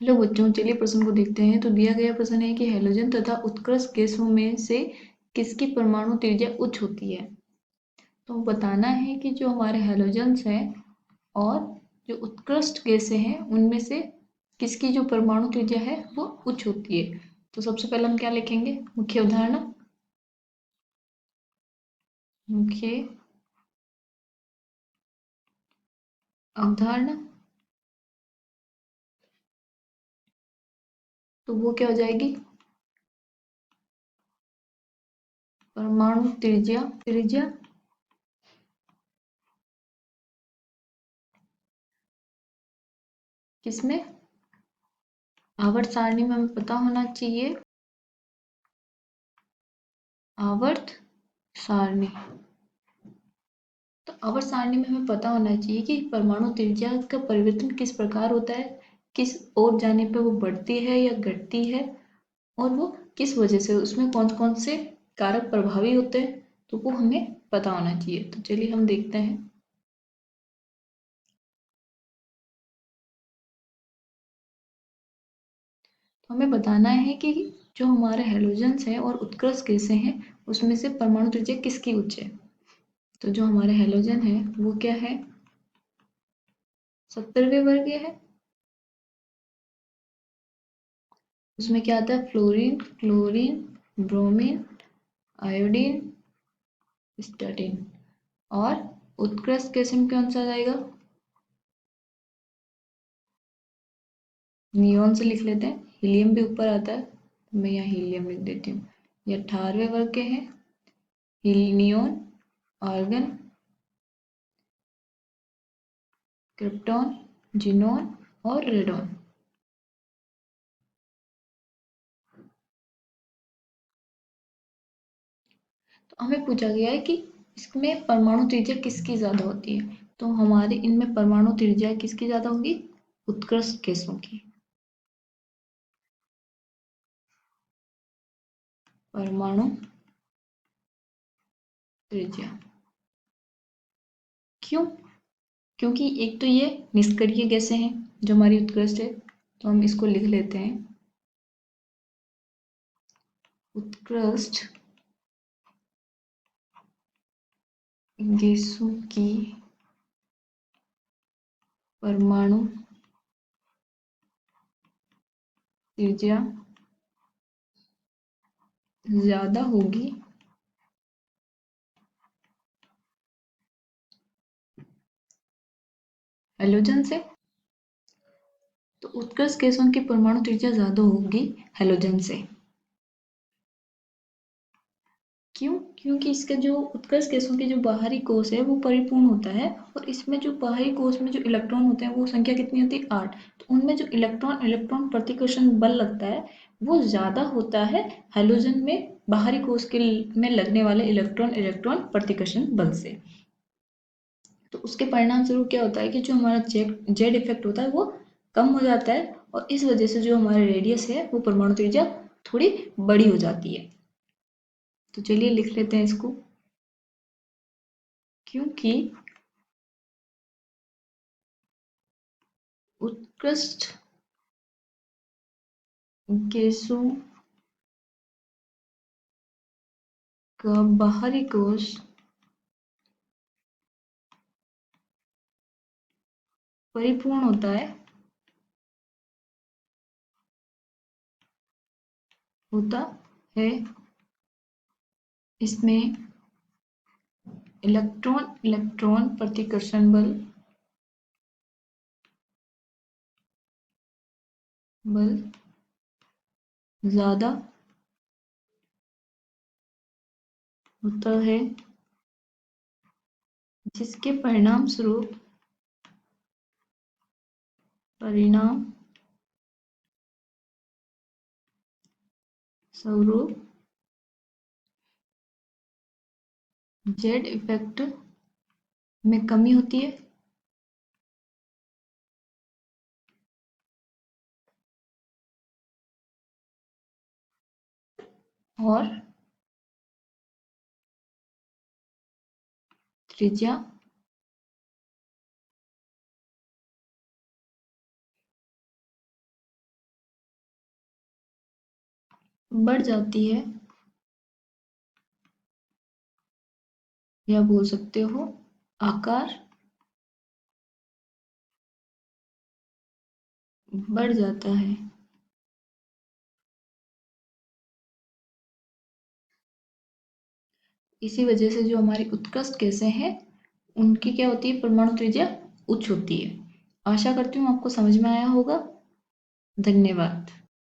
Hello बच्चों, चलिए प्रश्न को देखते हैं। तो दिया गया प्रश्न है कि हैलोजन तथा उत्कृष्ट गैसों में से किसकी परमाणु त्रिज्या उच्च होती है। तो बताना है कि जो हमारे हैलोजन्स हैं और जो उत्कृष्ट गैसें हैं उनमें से किसकी जो परमाणु त्रिज्या है वो उच्च होती है। तो सबसे पहले हम क्या लिखेंगे, मुख्य अवधारणा। मुख्य अवधारणा, तो वो क्या हो जाएगी, परमाणु त्रिज्या। त्रिज्या किसमें, आवर्त सारणी में हमें पता होना चाहिए, आवर्त सारणी। तो आवर्त सारणी में हमें पता होना चाहिए कि परमाणु त्रिज्या का परिवर्तन किस प्रकार होता है, किस ओर जाने पर वो बढ़ती है या घटती है, और वो किस वजह से, उसमें कौन कौन से कारक प्रभावी होते हैं, तो वो हमें पता होना चाहिए। तो चलिए हम देखते हैं। तो हमें बताना है कि जो हमारे हैलोजन्स हैं और उत्कृष्ट गैसें हैं उसमें से परमाणु त्रिज्या किसकी उच्च है। तो जो हमारे हैलोजन है वो क्या है, 70वें वर्गीय है। उसमें क्या आता है, fluorine, chlorine, bromine, iodine, statin. और उत्कृष्ट गैस में कौन सा जाएगा, नियॉन से लिख लेते हैं। हीलियम भी ऊपर आता है तो मैं यहाँ हीलियम लिख देती हूँ। ये 18वें वर्ग के हैं, नियॉन, आर्गन, क्रिप्टॉन, जिनॉन और रेडॉन। तो हमें पूछा गया है कि इसमें परमाणु त्रिज्या किसकी ज्यादा होती है। तो हमारे इनमें परमाणु त्रिज्या किसकी ज्यादा होगी, उत्कृष्ट गैसों की। परमाणु त्रिज्या क्यों, क्योंकि एक तो ये निष्क्रिय गैसें हैं जो हमारी उत्कृष्ट है। तो हम इसको लिख लेते हैं, उत्कृष्ट गैसों की परमाणु त्रिज्या ज्यादा होगी हैलोजन से। तो उत्कृष्ट गैसों की परमाणु त्रिज्या ज्यादा होगी हैलोजन से। क्यों, क्योंकि इसके जो उत्कृष्ट गैसों के जो बाहरी कोश है वो परिपूर्ण होता है, और इसमें जो बाहरी कोश में जो इलेक्ट्रॉन होते हैं वो संख्या कितनी होती है, 8। तो उनमें जो इलेक्ट्रॉन इलेक्ट्रॉन प्रतिकर्षण बल लगता है वो ज्यादा होता है हैलोजन में बाहरी कोश के में लगने वाले इलेक्ट्रॉन इलेक्ट्रॉन प्रतिकर्षण बल से। तो उसके परिणाम स्वरूप क्या होता है कि जो हमारा जेड जेड इफेक्ट होता है वो कम हो जाता है, और इस वजह से जो हमारे रेडियस है वो परमाणु त्रिज्या थोड़ी बड़ी हो जाती है। तो चलिए लिख लेते हैं इसको, क्योंकि उत्कृष्ट गैसों का बाहरी कोश परिपूर्ण होता है। इसमें इलेक्ट्रॉन इलेक्ट्रॉन प्रतिकर्षण बल ज्यादा होता है, जिसके परिणाम स्वरूप जेड इफेक्ट में कमी होती है, और त्रिज्या बढ़ जाती है, या बोल सकते हो आकार बढ़ जाता है। इसी वजह से जो हमारी उत्कृष्ट गैसें हैं उनकी क्या होती है, परमाणु त्रिज्या उच्च होती है। आशा करती हूँ आपको समझ में आया होगा। धन्यवाद।